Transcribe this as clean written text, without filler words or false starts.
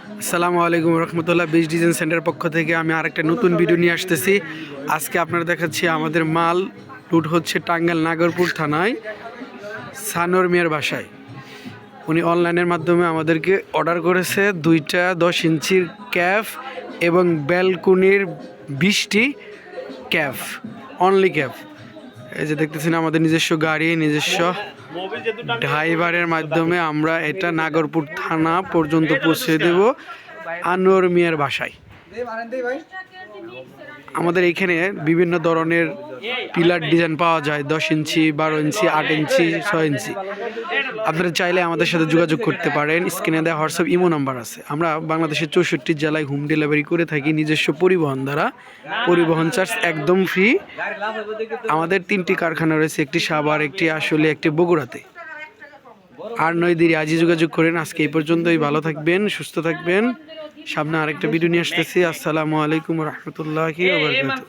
আসসালামু আলাইকুম রহমতুল্লাহ। Beach design centre পক্ষ থেকে আমি আরেকটা নতুন ভিডিও নিয়ে আসতেছি। আজকে আপনারা দেখাচ্ছি আমাদের মাল লুট হচ্ছে টাঙ্গাইল নাগরপুর থানায় সানোর মিয়ার বাসায়। উনি অনলাইনের মাধ্যমে আমাদেরকে অর্ডার করেছে 2টা 10 ইঞ্চির ক্যাফ এবং ব্যালকনির 20টি ক্যাফ, অনলি ক্যাফ। এই যে দেখতেছেন আমাদের নিজস্ব গাড়ি, নিজস্ব ড্রাইভারের মাধ্যমে আমরা এটা নাগরপুর থানা পর্যন্ত পৌঁছে দেব আনোয়ার মিয়ার বাসায়। আমাদের এইখানে বিভিন্ন ধরনের পিলার ডিজাইন পাওয়া যায়, 10 ইঞ্চি, 12 ইঞ্চি, 8 ইঞ্চি, 6 ইঞ্চি। আপনারা চাইলে আমাদের সাথে যোগাযোগ করতে পারেন। স্ক্রিনে দেওয়া হোয়াটসঅ্যাপ ইমো নাম্বার আছে। আমরা বাংলাদেশের 64 জেলায় হোম ডেলিভারি করে থাকি নিজস্ব পরিবহন দ্বারা। পরিবহন চার্জ একদম ফ্রি। আমাদের 3টি কারখানা রয়েছে, একটি সাভার, একটি আসলে, একটি বগুড়াতে। আর 9 দিন আজই যোগাযোগ করেন। আজকে এই পর্যন্তই। ভালো থাকবেন, সুস্থ থাকবেন। সামনে আরেকটা ভিডিও নিয়ে আসতেছি। আসসালামু আলাইকুম রহমতুল্লাহি ওয়া বারাকাতুহু।